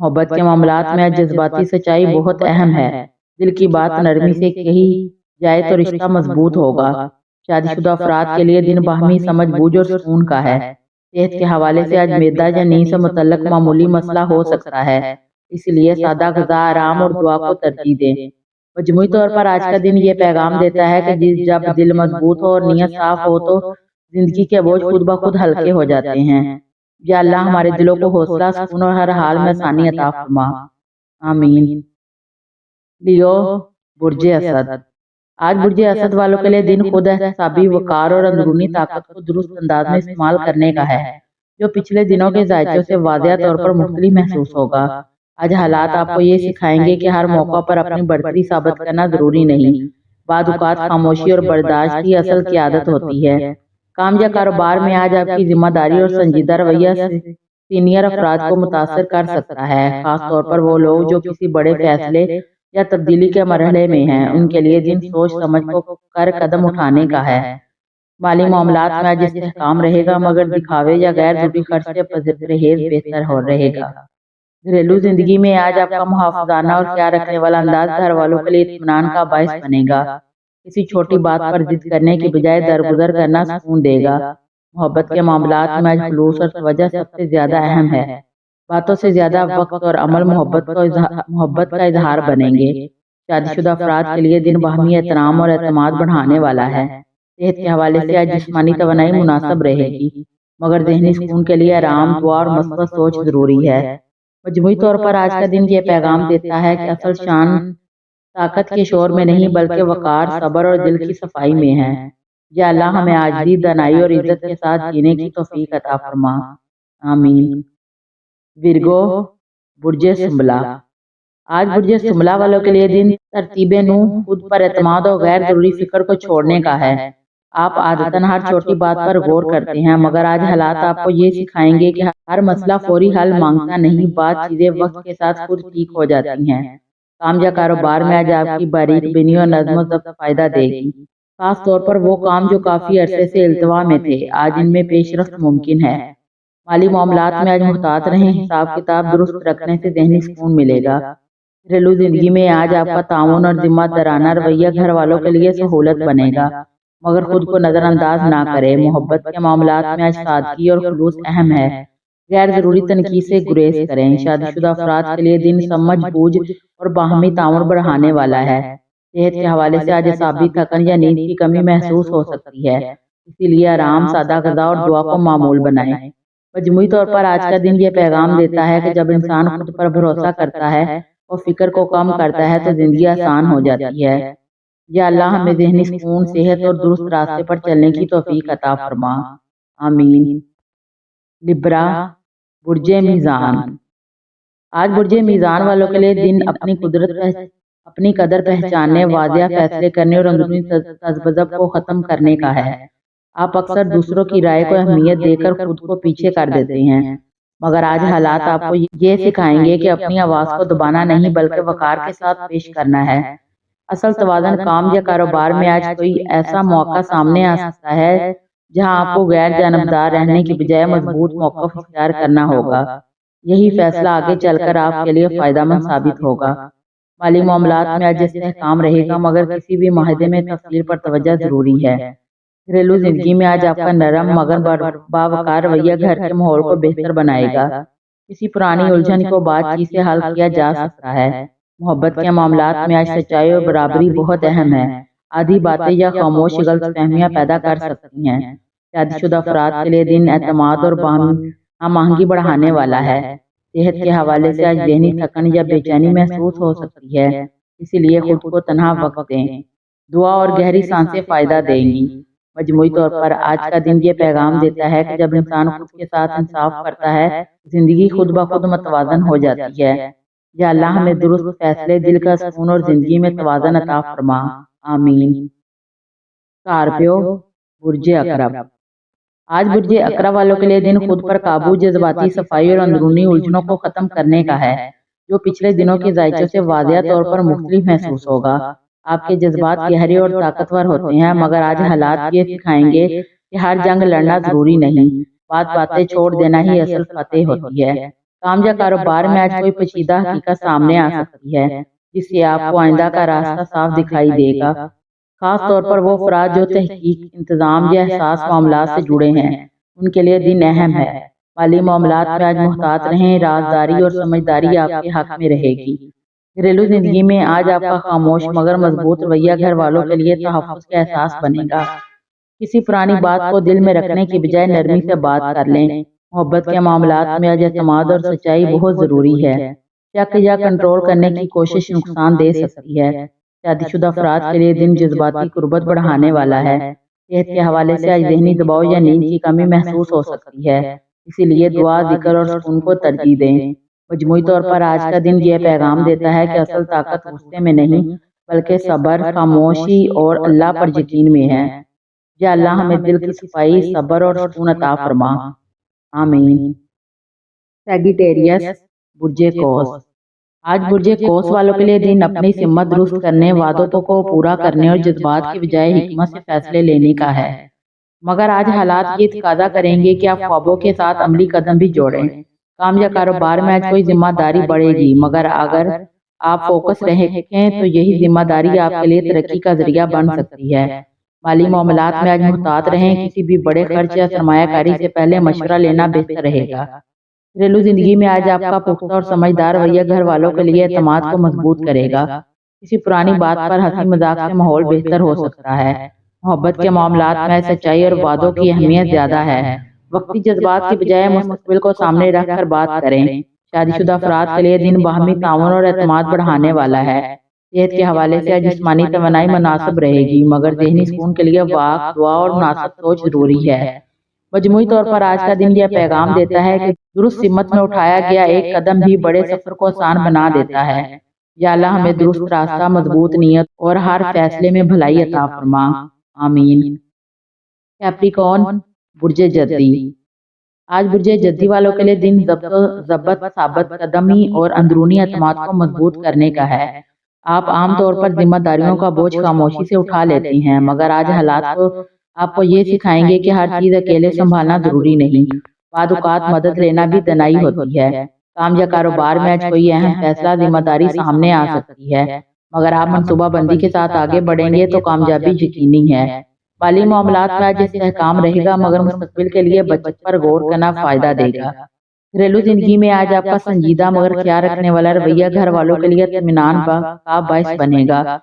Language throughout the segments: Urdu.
محبت کے معاملات میں آج جذباتی سچائی بہت اہم ہے۔ دل کی بات نرمی سے کہی جائے تو رشتہ مضبوط ہوگا۔ شادی شدہ افراد کے لیے دن باہمی سمجھ بوجھ اور سکون کا ہے۔ صحت کے حوالے سے آج معدہ یا نیند سے متعلق معمولی مسئلہ ہو سکتا ہے، اس لیے سادہ غذا، آرام اور دعا کو ترجیح دیں۔ مجموعی طور پر آج کا دن یہ پیغام دیتا ہے کہ جب دل مضبوط ہو اور نیت صاف ہو تو زندگی کے بوجھ خود بخود ہلکے ہو جاتے ہیں۔ یا اللہ ہمارے دلوں کو حوصلہ، سکون اور ہر حال میں آسانی عطا فرما، آمین۔ لیو، برج اسد۔ آج برج اسد والوں کے لیے دن خود احتسابی، وقار اور اندرونی طاقت کو درست انداز میں استعمال کرنے کا ہے، جو پچھلے دنوں کے ذائچوں سے واضح طور پر مختلف محسوس ہوگا۔ آج حالات آپ کو یہ سکھائیں گے کہ ہر موقع پر اپنی برتری ثابت کرنا ضروری نہیں۔ بعض اوقات خاموشی اور برداشت ہی اصل قیادت ہوتی ہے۔ کام یا کاروبار میں آج آپ کی ذمہ داری اور سنجیدہ رویہ سینئر افراد کو متاثر کر سکتا ہے، خاص طور پر وہ لوگ جو کسی بڑے فیصلے یا تبدیلی کے مرحلے میں ہیں۔ ان کے لیے دن سوچ سمجھ کر قدم اٹھانے کا ہے۔ مالی معاملات میں آج استحکام رہے گا، مگر دکھاوے یا غیر ضروری خرچ سے پرہیز بہتر رہے گا۔ گھریلو زندگی میں آج آپ کا محافظانہ اور خیال رکھنے والا انداز گھر والوں کے لیے اطمینان کا باعث بنے گا۔ کسی چھوٹی بات پر ضد کرنے کی بجائے درگزر کرنا سکون دے گا۔ محبت کے معاملات میں آج خلوص اور توجہ سب سے زیادہ اہم ہے۔ باتوں سے زیادہ وقت اور عمل محبت کا اظہار بنیں گے۔ شادی شدہ افراد کے لیے دن باہمی احترام اور اعتماد بڑھانے والا ہے۔ صحت کے حوالے سے آج جسمانی توانائی مناسب رہے گی، مگر ذہنی سکون کے لیے آرام، دعا اور مثبت سوچ ضروری ہے۔ مجموعی طور پر آج کا دن یہ پیغام دیتا ہے کہ اصل شان طاقت کے شور میں نہیں بلکہ وقار، صبر اور دل کی صفائی میں ہے۔ یا اللہ ہمیں عاجزی، دانائی اور عزت کے ساتھ جینے کی توفیق عطا فرما، آمین۔ ورگو، برج سنبلہ۔ آج برج سنبلہ والوں کے لیے دن ترتیب نو، خود پر اعتماد اور غیر ضروری فکر کو چھوڑنے کا ہے۔ آپ عادتاً ہر چھوٹی بات پر غور کرتے ہیں، مگر آج حالات آپ کو یہ سکھائیں گے کہ ہر مسئلہ فوری حل مانگتا نہیں، بعض چیزیں وقت کے ساتھ خود ٹھیک ہو جاتی ہیں۔ کام یا کاروبار میں آج آپ کی باریک بینی اور نظم و ضبط فائدہ دے گی، خاص طور پر وہ کام جو کافی عرصے سے التوا میں تھے، آج ان میں پیش رفت ممکن ہے۔ مالی معاملات میں آج محتاط رہیں، حساب کتاب درست رکھنے سے ذہنی سکون ملے گا۔ گھریلو زندگی میں آج آپ کا تعاون اور ذمہ دارانہ رویہ گھر والوں کے لیے سہولت بنے گا، مگر خود کو نظر انداز نہ کرے۔ محبت کے معاملات میں آج سادگی اور خلوص اہم ہے، غیر ضروری تنقید سے گریز کریں۔ شادی شدہ افراد کے لیے دن سمجھ بوجھ اور باہمی تعاون بڑھانے والا ہے۔ صحت کے حوالے سے آج اعصابی تھکن یا نیند کی کمی محسوس ہو سکتی ہے، اسی لیے آرام، سادہ غذا اور دعا کو معمول بنائیں۔ مجموعی طور پر آج کا دن یہ پیغام دیتا ہے کہ جب انسان خود پر بھروسہ کرتا ہے اور فکر کو کم کرتا ہے تو زندگی آسان ہو جاتی ہے۔ یا اللہ ہمیں ذہنی سکون، صحت اور درست راستے پر چلنے کی توفیق عطا فرما، آمین۔ لبرا، برج میزان۔ آج برج میزان والوں کے لیے دن اپنی قدر پہچاننے، واضح فیصلے کرنے اور اندرونی تذبذب کو ختم کرنے کا ہے۔ آپ اکثر دوسروں کی رائے کو اہمیت دے کر خود کو پیچھے کر دیتے ہیں، مگر آج حالات آپ کو یہ سکھائیں گے کہ اپنی آواز کو دبانا نہیں بلکہ وقار کے ساتھ پیش کرنا ہے۔ اصل توازن کام یا کاروبار میں آج کوئی ایسا موقع سامنے آ سکتا ہے جہاں آپ کو غیر جانبدار رہنے کی بجائے مضبوط موقف اختیار کرنا ہوگا۔ یہی فیصلہ آگے چل کر آپ کے لیے فائدہ مند ثابت ہوگا۔ مالی معاملات میں آج استحکام رہے گا، مگر کسی بھی معاہدے میں تفصیل پر توجہ ضروری ہے۔ گھریلو زندگی میں آج آپ کا نرم مگر باوقار رویہ گھر کے ماحول کو بہتر بنائے گا۔ کسی پرانی الجھن کو بات چیت سے حل کیا جا سکتا ہے۔ محبت کے معاملات میں آج سچائی اور برابری بہت اہم ہے۔ آدھی باتیں یا خاموش غلط فہمیاں پیدا کر سکتی ہیں۔ شادی شدہ افراد کے لیے دن اعتماد اور ہم آہنگی بڑھانے والا ہے۔ صحت کے حوالے سے آج ذہنی تھکن یا بے چینی محسوس ہو سکتی ہے، اسی لیے خود کو تنہا وقت دیں۔ دعا اور گہری سانسیں فائدہ دیں گی۔ مجموعی طور پر آج کا دن یہ پیغام دیتا ہے کہ جب انسان خود کے ساتھ انصاف کرتا ہے، زندگی خود بخود متوازن ہو جاتی ہے۔ یا اللہ ہمیں درست فیصلے، دل کا سکون اور زندگی میں توازن عطا فرما، آمین۔ اسکارپیو، برج عقرب۔ آج برج عقرب والوں کے لیے دن خود پر قابو، جذباتی صفائی اور اندرونی الجھنوں کو ختم کرنے کا ہے، جو پچھلے دنوں کے ذائچوں سے واضح طور پر مختلف محسوس ہوگا۔ آپ کے جذبات گہرے اور طاقتور ہوتے ہیں، مگر آج حالات یہ سکھائیں گے کہ ہر جنگ لڑنا ضروری نہیں، باتیں چھوڑ دینا ہی اصل فتح ہوتی ہے۔ کام یا کاروبار میں آج کوئی پیچیدہ حقیقت سامنے آ سکتی ہے جس سے آپ کو آئندہ کا راستہ صاف دکھائی دے گا۔ خاص طور پر وہ افراد جو تحقیق، انتظام یا حساس معاملات سے جڑے ہیں، ان کے لیے دن اہم ہے۔ مالی معاملات میں آج محتاط رہیں، رازداری اور سمجھداری آپ کے حق میں رہے گی۔ گھریلو زندگی میں آج آپ کا خاموش مگر مضبوط رویہ گھر والوں کے لیے تحفظ کا احساس بنے گا۔ کسی پرانی بات کو دل میں رکھنے کی بجائے نرمی سے بات کر لیں۔ محبت کے معاملات میں آج اعتماد اور سچائی بہت ضروری ہے۔ شک یا کنٹرول کرنے کی کوشش نقصان دے سکتی ہے۔ شادی شدہ افراد کے لیے دن جذباتی قربت بڑھانے والا ہے۔ صحت کے حوالے سے آج ذہنی دباؤ یا نیند کی کمی محسوس ہو سکتی ہے، اسی لیے دعا، ذکر اور سکون کو ترجیح دیں۔ مجموعی طور پر آج کا دن یہ پیغام دیتا ہے کہ اصل طاقت غصے میں نہیں بلکہ صبر، خاموشی اور اللہ پر یقین میں ہے۔ یا اللہ ہمیں دل کی صفائی، صبر اور سکون عطا فرما۔ آمین۔ سیگیٹیریس، برج قوس۔ آج برج قوس والوں کے لیے دن اپنی سمت درست کرنے، وعدوں کو پورا کرنے اور جذبات کی بجائے حکمت سے فیصلے لینے کا ہے۔ مگر آج حالات یہ تقاضا کریں گے کہ آپ خوابوں کے ساتھ عملی قدم بھی جوڑیں۔ کام یا کاروبار میں آج کوئی ذمہ داری بڑھے گی، مگر اگر آپ فوکس رہیں تو یہی ذمہ داری آپ کے لیے ترقی کا ذریعہ بن سکتی ہے۔ مالی معاملات میں آج محتاط رہیں، کسی بھی بڑے خرچ یا سرمایہ کاری سے پہلے مشورہ لینا بہتر رہے گا۔ گھریلو زندگی میں آج آپ کا پختہ اور سمجھدار رویہ گھر والوں کے لیے اعتماد کو مضبوط کرے گا۔ کسی پرانی بات پر ہنسی مذاق سے ماحول بہتر ہو سکتا ہے۔ محبت کے معاملات میں سچائی اور وعدوں کی اہمیت زیادہ ہے۔ وقتی جذبات کی بجائے مستقبل کو سامنے رکھ کر بات کریں۔ شادی شدہ افراد کے لیے دن باہمی تعاون اور اعتماد بڑھانے والا ہے۔ صحت کے حوالے سے جسمانی توانائی مناسب رہے گی، مگر ذہنی سکون کے لیے واک، دعا اور مناسب سوچ ضروری ہے۔ مجموعی طور پر آج کا دن یہ پیغام دیتا ہے کہ درست سمت میں اٹھایا گیا ایک قدم بھی بڑے سفر کو آسان بنا دیتا ہے۔ یا اللہ ہمیں درست راستہ، مضبوط نیت اور ہر فیصلے میں بھلائی عطا فرما۔ آمین۔ کیپریکارن، برج جدی۔ آج برج جدی والوں کے لیے دن ضبط، ثابت قدمی اور اندرونی اعتماد کو مضبوط کرنے کا ہے۔ آپ عام طور پر ذمہ داریوں کا بوجھ خاموشی سے اٹھا لیتے ہیں، مگر آج حالات آپ کو یہ سکھائیں گے کہ ہر چیز اکیلے سنبھالنا ضروری نہیں۔ بعض اوقات مدد لینا بھی دنائی ہوتی ہے۔ کام یا کاروبار میں آج کوئی اہم فیصلہ، ذمہ داری سامنے آ سکتی ہے، مگر آپ منصوبہ بندی کے ساتھ آگے بڑھیں گے تو کامیابی یقینی ہے۔ مالی معاملات میں آج استحکام رہے گا، مگر مستقبل کے لیے بچت پر غور کرنا فائدہ دے گا۔ گھریلو زندگی میں آج آپ کا سنجیدہ مگر خیال رکھنے والا رویہ گھر والوں کے لیے اطمینان کا باعث بنے گا۔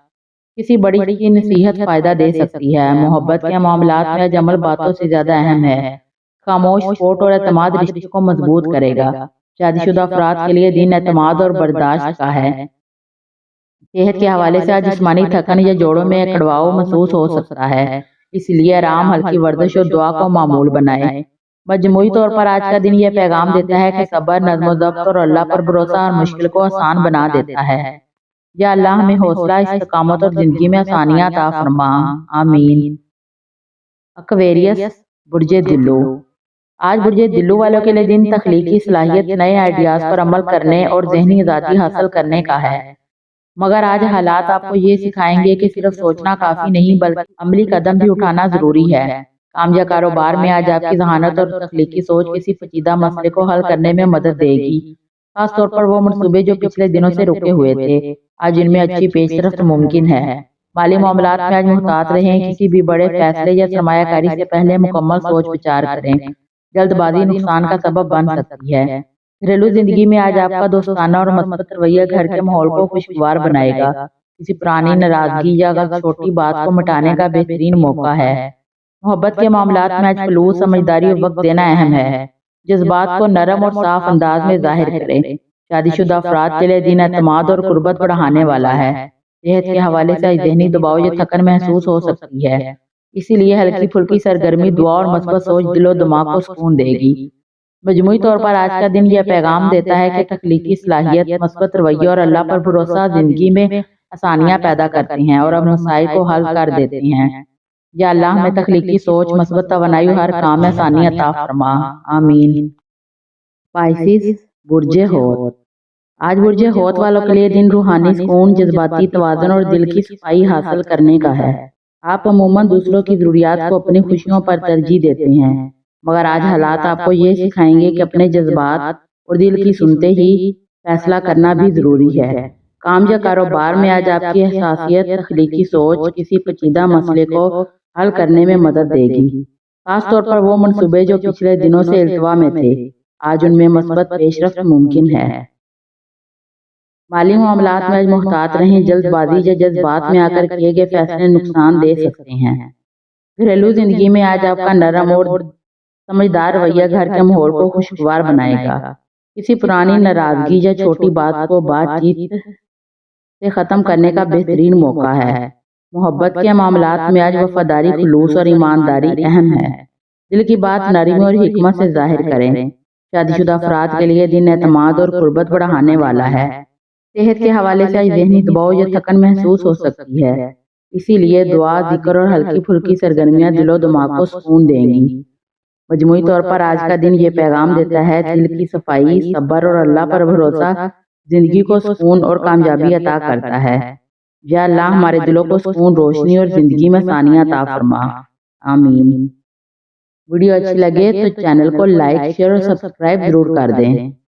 کسی بڑی کی نصیحت فائدہ دے سکتی ہے۔ محبت کے معاملات میں آج عمل باتوں سے زیادہ اہم ہے۔ خاموش سپورٹ اور اعتماد رشتے کو مضبوط کرے گا۔ شادی شدہ افراد کے لیے دن اعتماد اور برداشت کا ہے۔ صحت کے حوالے سے آج جسمانی تھکن یا جوڑوں میں کڑواؤ محسوس ہو سکتا ہے، اس لیے آرام، ہلکی ورزش اور دعا کو معمول بنائیں۔ مجموعی طور پر آج کا دن یہ پیغام دیتا ہے کہ صبر، نظم و ضبط اور اللہ پر بھروسہ ہر مشکل کو آسان بنا دیتا ہے۔ یا اللہ ہمیں حوصلہ، استقامت اور زندگی میں آسانیاں عطا فرما۔ آمین۔ ایکویریس، برج دلو۔ آج برج دلو والوں کے لیے دن تخلیقی صلاحیت، نئے آئیڈیاز پر عمل کرنے اور ذہنی آزادی حاصل کرنے کا ہے، مگر آج حالات آپ کو یہ سکھائیں گے کہ صرف سوچنا کافی نہیں بلکہ عملی قدم بھی اٹھانا ضروری ہے۔ کام یا کاروبار میں آج آپ کی ذہانت اور تخلیقی سوچ کسی پیچیدہ مسئلے کو حل کرنے میں مدد دے گی، خاص طور پر وہ منصوبے جو پچھلے دنوں سے رکے ہوئے تھے۔ آج ان میں اچھی پیش رفت ممکن ہے۔ مالی معاملات میں آج محتاط رہیں، کسی بھی بڑے فیصلے یا سرمایہ کاری سے پہلے مکمل سوچ بچار کریں۔ جلد بازی نقصان کا سبب بن سکتی ہے۔ گھریلو زندگی میں آج آپ کا دوستانہ اور مثبت رویہ گھر کے ماحول کو خوشگوار بنائے گا۔ کسی پرانی ناراضگی یا چھوٹی بات کو مٹانے کا بہترین موقع ہے۔ محبت کے معاملات میں آج خلوص، سمجھداری اور وقت دینا اہم ہے۔ جذبات کو نرم اور صاف انداز میں ظاہر کریں۔ شادی شدہ افراد کے لیے دن اعتماد اور قربت بڑھانے والا ہے۔ صحت کے حوالے سے ذہنی دباؤ یا تھکن محسوس ہو سکتی ہے، اسی لیے ہلکی پھلکی سرگرمی، دعا اور مثبت سوچ دل و دماغ کو سکون دے گی۔ مجموعی طور پر آج کا دن یہ پیغام دیتا ہے کہ تخلیقی صلاحیت، مثبت رویہ اور اللہ پر بھروسہ زندگی میں آسانیاں پیدا کرتی ہیں اور اب مسائل کو حل کر دیتے ہیں۔ یا اللہ ہمیں تخلیقی سوچ، مثبت توانائی ہر کام میں آسانی عطا فرما۔ آمین۔ پائسیس، برج حوت۔ آج برج حوت والوں کے لیے دن روحانی سکون، جذباتی توازن اور دل کی صفائی حاصل کرنے کا ہے۔ آپ عموماً دوسروں کی ضروریات کو اپنی خوشیوں پر ترجیح دیتے ہیں، مگر آج حالات آپ کو یہ سکھائیں گے کہ اپنے جذبات اور دل کی سنتے ہی فیصلہ کرنا بھی ضروری ہے۔ کام یا کاروبار میں آج آپ کی حساسیت، تخلیقی سوچ کسی پیچیدہ مسئلے کو حل کرنے میں مدد دے گی۔ خاص طور پر وہ منصوبے جو پچھلے دنوں سے التوا میں تھے، آج ان میں مثبت پیش رفت ممکن ہے۔ مالی معاملات میں آج محتاط رہیں، جلد بازی یا جذبات میں آ کر کیے گئے فیصلے نقصان دے سکتے ہیں۔ گھریلو زندگی میں آج آپ کا نرم اور سمجھدار رویہ گھر کے ماحول کو خوشگوار بنائے گا۔ کسی پرانی ناراضگی یا چھوٹی بات کو بات چیت سے ختم کرنے کا بہترین موقع ہے۔ محبت کے معاملات میں آج وفاداری، خلوص اور ایمانداری اہم ہے۔ دل کی بات نرمی اور حکمت سے ظاہر کریں۔ شادی شدہ افراد کے لیے دن اعتماد اور قربت بڑھانے والا ہے۔ صحت کے حوالے سے آج ذہنی دباؤ یا تھکن محسوس ہو سکتی ہے، اسی لیے دعا، ذکر اور ہلکی پھلکی سرگرمیاں دل و دماغ کو سکون دیں گی۔ مجموعی طور پر آج کا دن یہ پیغام دیتا ہے، دل کی صفائی، صبر اور اللہ پر بھروسہ زندگی کو سکون اور کامیابی عطا کرتا ہے۔ یا اللہ ہمارے دلوں کو سکون، روشنی اور زندگی میں ثانیہ عطا فرما۔ آمین۔ ویڈیو اچھی لگے تو چینل کو لائک، شیئر اور سبسکرائب ضرور کر دیں۔